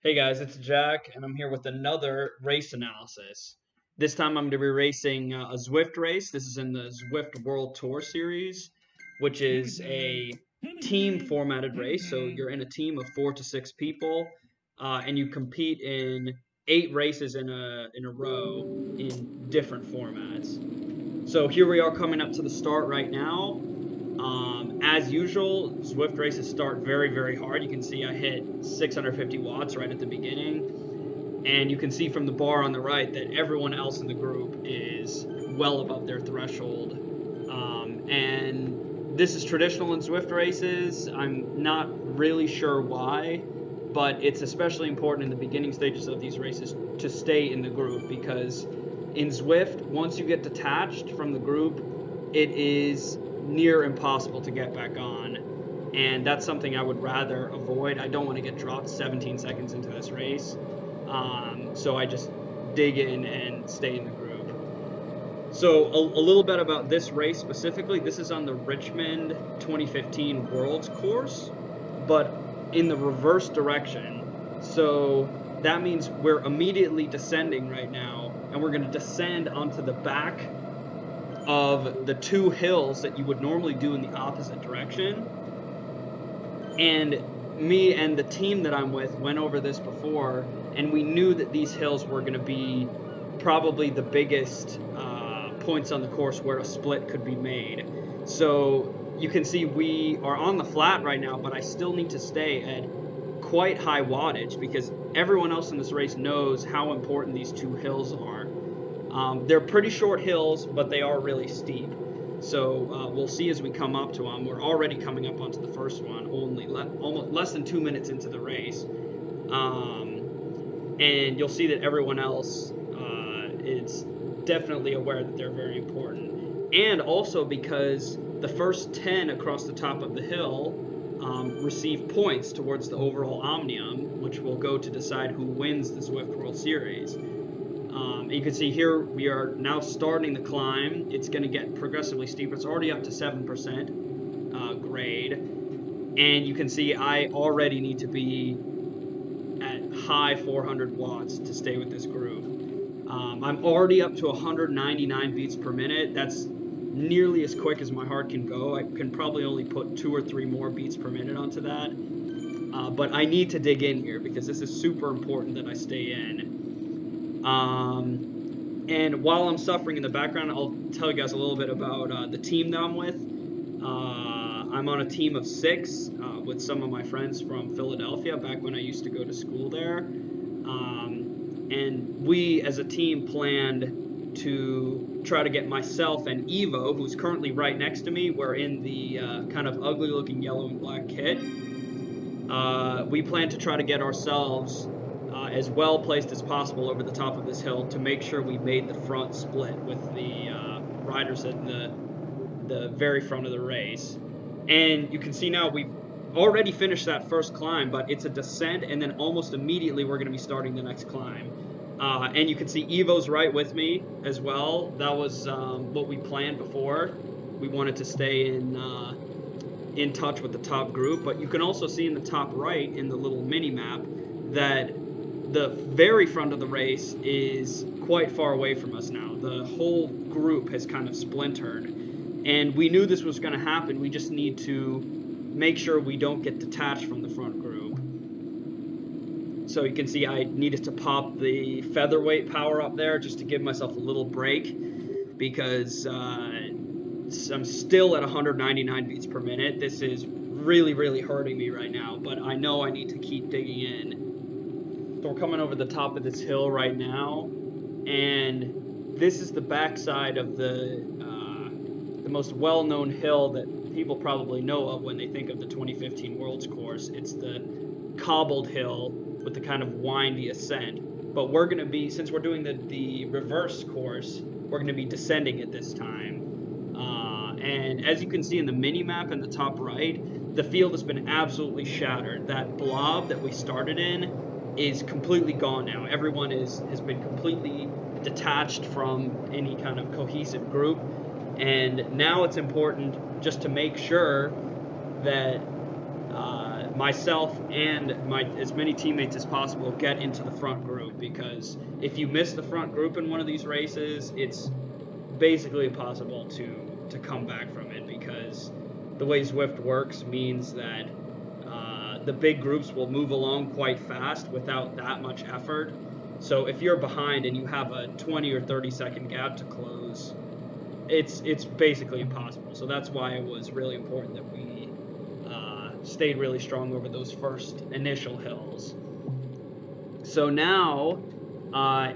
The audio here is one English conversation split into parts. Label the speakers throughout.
Speaker 1: Hey guys, it's Jack, and I'm here with another race analysis. This time I'm going to be racing a Zwift race. This is in the Zwift World Tour Series, which is a team formatted race. So you're in a team of 4 to 6 people, and you compete in 8 races in a row in different formats. So here we are coming up to the start right now. As usual, Zwift races start very, very hard. You can see I hit 650 watts right at the beginning. And you can see from the bar on the right that everyone else in the group is well above their threshold. And this is traditional in Zwift races. I'm not really sure why, but it's especially important in the beginning stages of these races to stay in the group because in Zwift, once you get detached from the group, it is near impossible to get back on. And that's something I would rather avoid. I don't want to get dropped 17 seconds into this race. So I just dig in and stay in the group. So a little bit about this race specifically. This is on the Richmond 2015 Worlds course, but in the reverse direction. So that means we're immediately descending right now, and we're going to descend onto the back of the 2 hills that you would normally do in the opposite direction. And me and the team that I'm with went over this before, and we knew that these hills were going to be probably the biggest points on the course where a split could be made. So you can see we are on the flat right now, but I still need to stay at quite high wattage because everyone else in this race knows how important these 2 hills are. They're pretty short hills, but they are really steep. So we'll see as we come up to them. We're already coming up onto the first one, almost less than 2 minutes into the race. And you'll see that everyone else is definitely aware that they're very important. And also because the first 10 across the top of the hill receive points towards the overall Omnium, which will go to decide who wins the Zwift World Series. And you can see here we are now starting the climb. It's going to get progressively steeper. It's already up to 7% grade. And you can see I already need to be at high 400 watts to stay with this group. I'm already up to 199 beats per minute. That's nearly as quick as my heart can go. I can probably only put 2 or 3 more beats per minute onto that. But I need to dig in here because this is super important that I stay in. And while I'm suffering in the background, I'll tell you guys a little bit about the team that I'm with. I'm on a team of 6 with some of my friends from Philadelphia back when I used to go to school there. And we as a team planned to try to get myself and Evo, who's currently right next to me, we're in the kind of ugly looking yellow and black kit. We plan to try to get ourselves as well placed as possible over the top of this hill to make sure we made the front split with the riders at the very front of the race. And you can see now we've already finished that first climb, but it's a descent, and then almost immediately we're going to be starting the next climb. And you can see Evo's right with me as well. That was what we planned before. We wanted to stay in touch with the top group, but you can also see in the top right in the little mini map that the very front of the race is quite far away from us now. The whole group has kind of splintered, and we knew this was going to happen. We just need to make sure we don't get detached from the front group. So you can see I needed to pop the featherweight power up there just to give myself a little break because I'm still at 199 beats per minute. This is really, really hurting me right now, but I know I need to keep digging in. So we're coming over the top of this hill right now, and this is the backside of the most well-known hill that people probably know of when they think of the 2015 Worlds course. It's the cobbled hill with the kind of windy ascent. But we're going to be, since we're doing the reverse course, we're going to be descending at this time. And as you can see in the mini map in the top right, the field has been absolutely shattered. That blob that we started in is completely gone now. Everyone has been completely detached from any kind of cohesive group. And now it's important just to make sure that myself and as many teammates as possible get into the front group, because if you miss the front group in one of these races, it's basically impossible to come back from it, because the way Zwift works means that the big groups will move along quite fast without that much effort. So if you're behind and you have a 20 or 30-second gap to close, it's basically impossible. So that's why it was really important that we stayed really strong over those first initial hills. So now,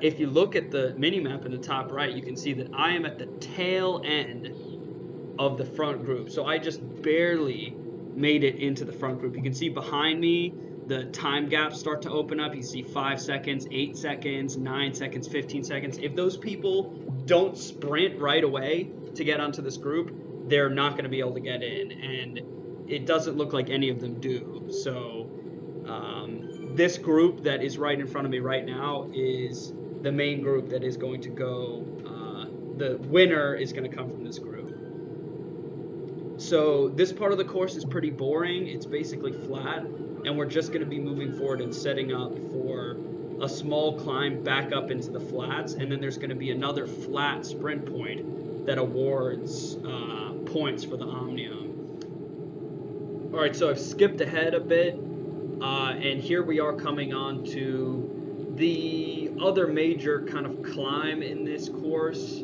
Speaker 1: if you look at the mini map in the top right, you can see that I am at the tail end of the front group. So I just barely made it into the front group. You can see behind me, the time gaps start to open up. You see 5 seconds, 8 seconds, 9 seconds, 15 seconds. If those people don't sprint right away to get onto this group, they're not going to be able to get in. And it doesn't look like any of them do. So this group that is right in front of me right now is the main group that is going to go. The winner is going to come from this group. So this part of the course is pretty boring. It's basically flat, and we're just going to be moving forward and setting up for a small climb back up into the flats, and then there's going to be another flat sprint point that awards points for the Omnium. All right, so I've skipped ahead a bit, and here we are coming on to the other major kind of climb in this course.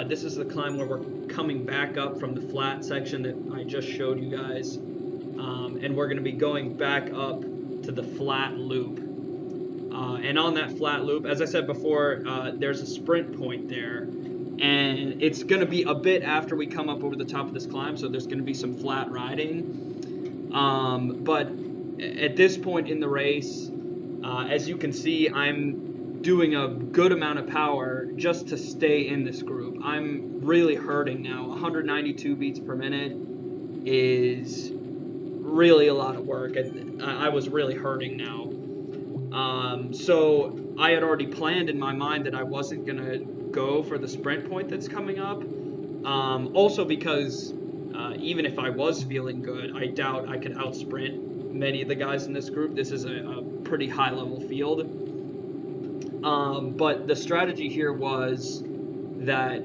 Speaker 1: This is the climb where we're coming back up from the flat section that I just showed you guys, and we're going to be going back up to the flat loop. And on that flat loop, as I said before, there's a sprint point there, and it's going to be a bit after we come up over the top of this climb, so there's going to be some flat riding. But at this point in the race, as you can see, I'm doing a good amount of power just to stay in this group. I'm really hurting now. 192 beats per minute is really a lot of work. I was really hurting now. So I had already planned in my mind that I wasn't going to go for the sprint point that's coming up. Also because even if I was feeling good, I doubt I could outsprint many of the guys in this group. This is a pretty high level field. But the strategy here was that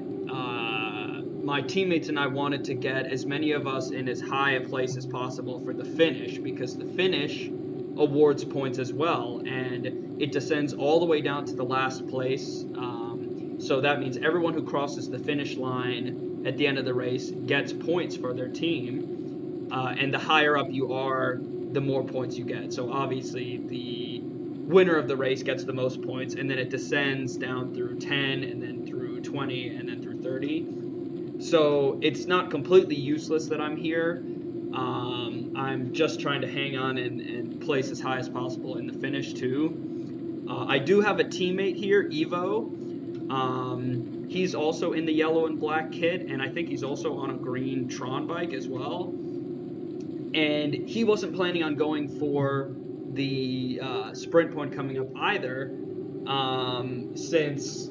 Speaker 1: my teammates and I wanted to get as many of us in as high a place as possible for the finish, because the finish awards points as well, and it descends all the way down to the last place. So that means everyone who crosses the finish line at the end of the race gets points for their team, and the higher up you are, the more points you get. So obviously the winner of the race gets the most points, and then it descends down through 10, and then through 20, and then through 30. So it's not completely useless that I'm here. I'm just trying to hang on and place as high as possible in the finish too. I do have a teammate here, Evo. He's also in the yellow and black kit, and I think he's also on a green Tron bike as well. And he wasn't planning on going for the sprint point coming up either, since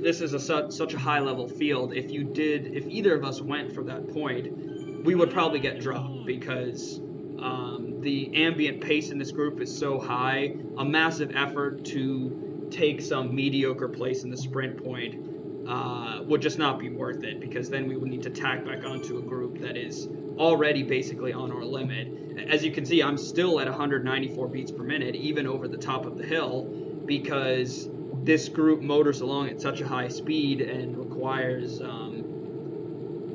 Speaker 1: this is such a high level field. If either of us went for that point, we would probably get dropped, because the ambient pace in this group is so high. A massive effort to take some mediocre place in the sprint point would just not be worth it, because then we would need to tack back onto a group that is already basically on our limit. As you can see, I'm still at 194 beats per minute, even over the top of the hill, because this group motors along at such a high speed and requires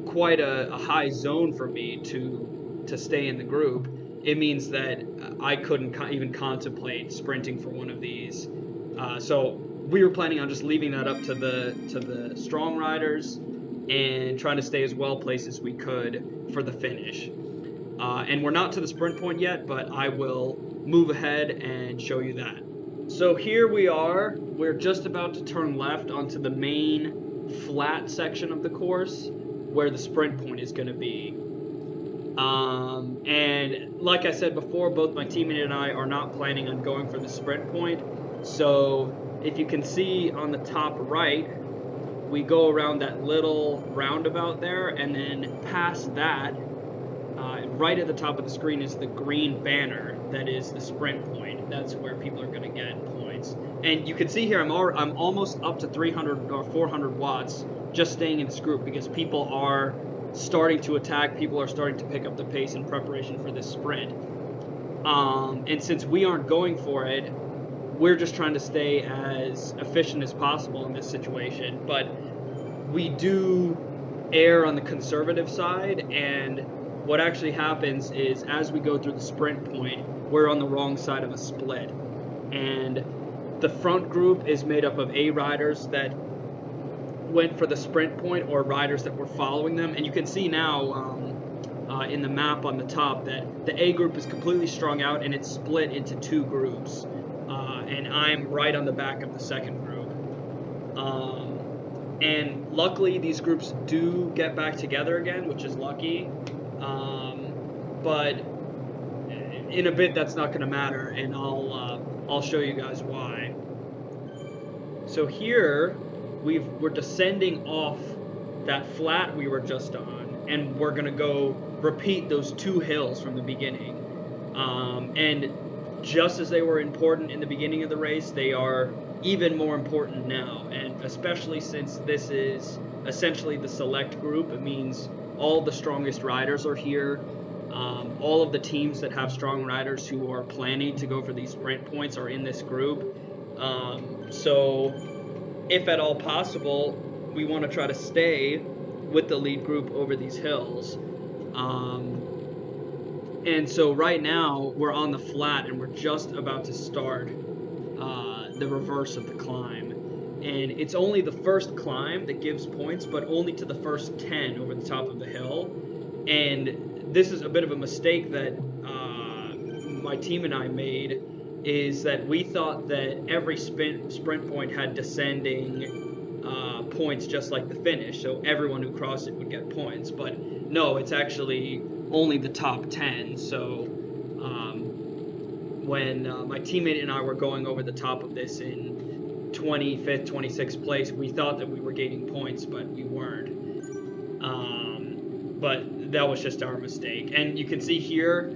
Speaker 1: quite a high zone for me to stay in the group. It means that I couldn't even contemplate sprinting for one of these. So we were planning on just leaving that up to the strong riders and trying to stay as well placed as we could for the finish. And we're not to the sprint point yet, but I will move ahead and show you that. So here we are. We're just about to turn left onto the main flat section of the course where the sprint point is going to be. And like I said before, both my teammate and I are not planning on going for the sprint point. So if you can see on the top right, we go around that little roundabout there, and then past that, and right at the top of the screen is the green banner that is the sprint point. That's where people are going to get points. And you can see here I'm almost up to 300 or 400 watts just staying in this group because people are starting to attack. People are starting to pick up the pace in preparation for this sprint. And since we aren't going for it, we're just trying to stay as efficient as possible in this situation. But we do err on the conservative side, and what actually happens is as we go through the sprint point, we're on the wrong side of a split. And the front group is made up of A riders that went for the sprint point or riders that were following them. And you can see now in the map on the top that the A group is completely strung out and it's split into two groups. And I'm right on the back of the second group. And luckily these groups do get back together again, which is lucky. But in a bit that's not going to matter, and I'll show you guys why. So here we're descending off that flat we were just on, and we're going to go repeat those two hills from the beginning. And just as they were important in the beginning of the race, they are even more important now, and especially since this is essentially the select group. It means all the strongest riders are here. All of the teams that have strong riders who are planning to go for these sprint points are in this group. So if at all possible, we want to try to stay with the lead group over these hills. And so right now we're on the flat and we're just about to start the reverse of the climb. And it's only the first climb that gives points, but only to the first 10 over the top of the hill. And this is a bit of a mistake that my team and I made, is that we thought that every sprint point had descending points just like the finish, so everyone who crossed it would get points. But no, it's actually only the top 10. So when my teammate and I were going over the top of this in 25th, 26th place, we thought that we were gaining points, but we weren't. But that was just our mistake. And you can see here,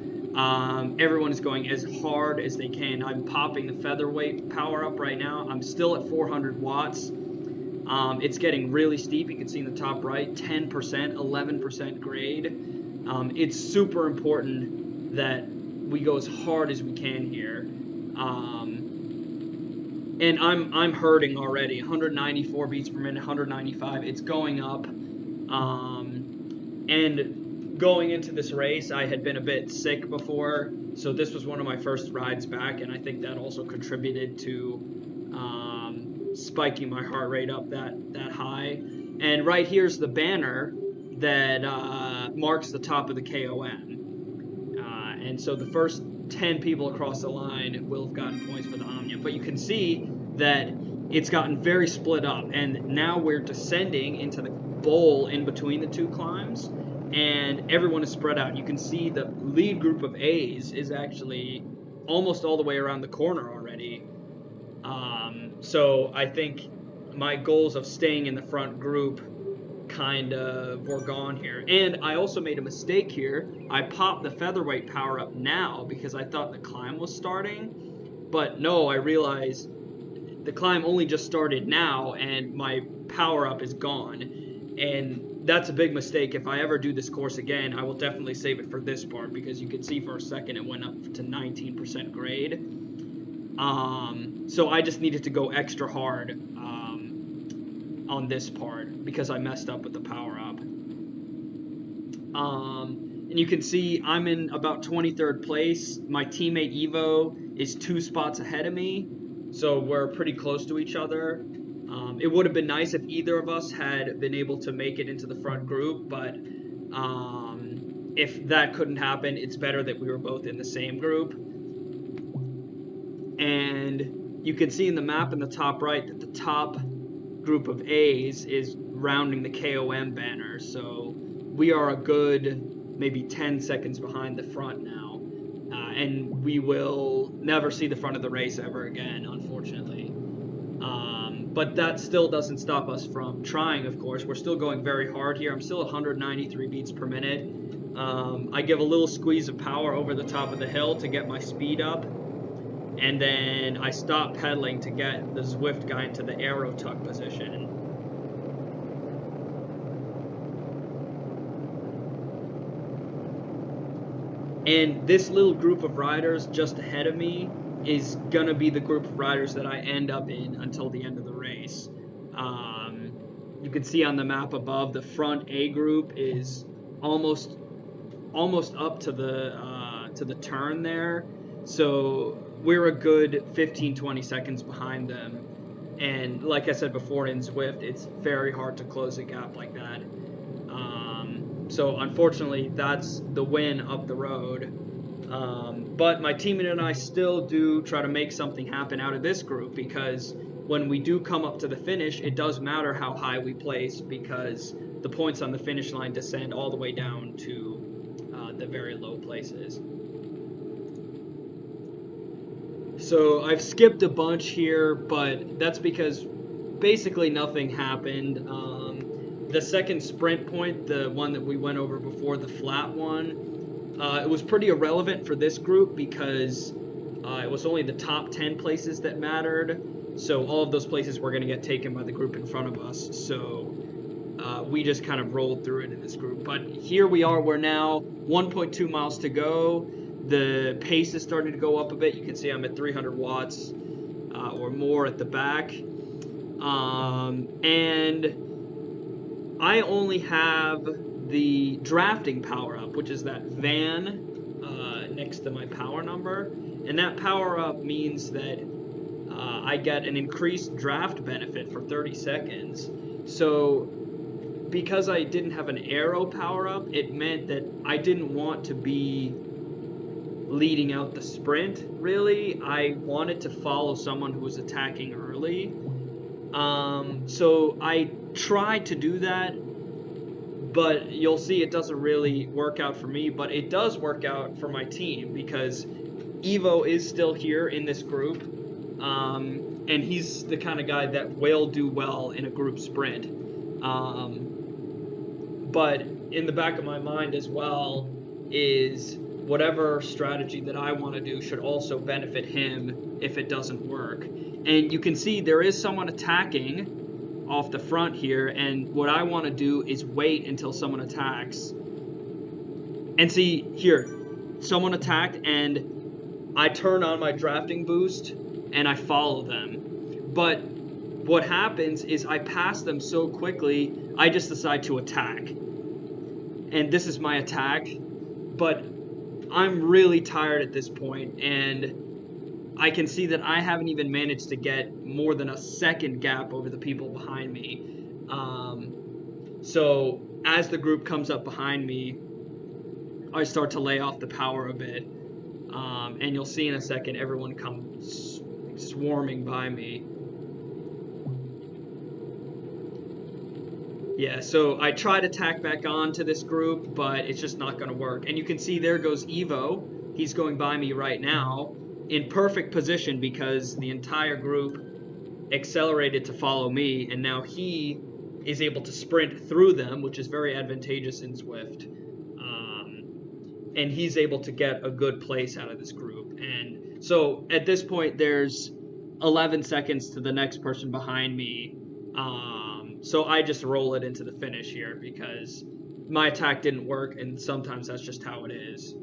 Speaker 1: everyone is going as hard as they can. I'm popping the featherweight power up right now. I'm still at 400 watts. It's getting really steep. You can see in the top right, 10%, 11% grade. It's super important that we go as hard as we can here. And I'm hurting already. 194 beats per minute, 195. It's going up. And going into this race, I had been a bit sick before, so this was one of my first rides back, and I think that also contributed to spiking my heart rate up that high. And right here's the banner that marks the top of the KOM. And so the first 10 people across the line will have gotten points for the Omnia. But you can see that it's gotten very split up, and now we're descending into the bowl in between the two climbs, and everyone is spread out. You can see the lead group of A's is actually almost all the way around the corner already. So I think my goals of staying in the front group kind of were gone here. And I also made a mistake here. I popped the featherweight power up now because I thought the climb was starting, but no, I realized the climb only just started now and my power up is gone. And that's a big mistake. If I ever do this course again, I will definitely save it for this part, because you can see for a second it went up to 19% grade. So I just needed to go extra hard on this part because I messed up with the power up. And you can see I'm in about 23rd place. My teammate Evo is 2 spots ahead of me, so we're pretty close to each other. It would have been nice if either of us had been able to make it into the front group, but if that couldn't happen, it's better that we were both in the same group. And you can see in the map in the top right that the top group of A's is rounding the KOM banner, so we are a good maybe 10 seconds behind the front now, and we will never see the front of the race ever again, unfortunately. But that still doesn't stop us from trying, of course. We're still going very hard here. I'm still at 193 beats per minute. I give a little squeeze of power over the top of the hill to get my speed up, and then I stop pedaling to get the Zwift guy into the aero tuck position. And this little group of riders just ahead of me is going to be the group of riders that I end up in until the end of the race. You can see on the map above, the front A group is almost up to the turn there. So we're a good 15-20 seconds behind them. And like I said before, in Zwift, it's very hard to close a gap like that. So unfortunately, that's the win up the road. But my teammate and I still do try to make something happen out of this group, because when we do come up to the finish, it does matter how high we place, because the points on the finish line descend all the way down to the very low places. So I've skipped a bunch here, but that's because basically nothing happened. The second sprint point, the one that we went over before, the flat one, it was pretty irrelevant for this group because it was only the top 10 places that mattered. So all of those places were going to get taken by the group in front of us. So we just kind of rolled through it in this group. But here we are. We're now 1.2 miles to go. The pace is starting to go up a bit. You can see I'm at 300 watts or more at the back. And I only have the drafting power up, which is that van next to my power number. And that power up means that I get an increased draft benefit for 30 seconds. So because I didn't have an aero power up, it meant that I didn't want to be leading out the sprint, really. I wanted to follow someone who was attacking early. So I tried to do that, but you'll see it doesn't really work out for me, but it does work out for my team, because Evo is still here in this group, and he's the kind of guy that will do well in a group sprint. But in the back of my mind as well is whatever strategy that I want to do should also benefit him if it doesn't work. And you can see there is someone attacking off the front here, and what I want to do is wait until someone attacks. And see here, someone attacked, and I turn on my drafting boost and I follow them. But what happens is I pass them so quickly, I just decide to attack. And this is my attack, but I'm really tired at this point, and I can see that I haven't even managed to get more than a second gap over the people behind me. So as the group comes up behind me, I start to lay off the power a bit, and you'll see in a second everyone comes swarming by me. Yeah, so I tried to tack back on to this group, but it's just not going to work. And you can see there goes Evo. He's going by me right now in perfect position because the entire group accelerated to follow me, and now he is able to sprint through them, which is very advantageous in Zwift. And he's able to get a good place out of this group. And so at this point, there's 11 seconds to the next person behind me. So I just roll it into the finish here because my attack didn't work, and sometimes that's just how it is.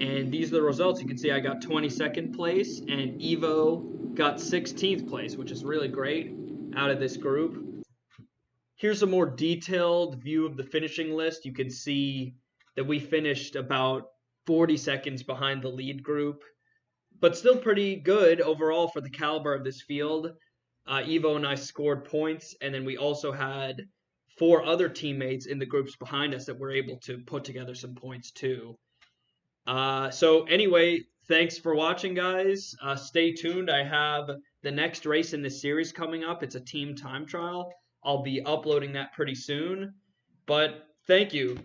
Speaker 1: And these are the results. You can see I got 22nd place, and Evo got 16th place, which is really great out of this group. Here's a more detailed view of the finishing list. You can see that we finished about 40 seconds behind the lead group, but still pretty good overall for the caliber of this field. Evo and I scored points, and then we also had 4 other teammates in the groups behind us that were able to put together some points too. So anyway, thanks for watching, guys. Stay tuned. I have the next race in this series coming up. It's a team time trial. I'll be uploading that pretty soon. But thank you.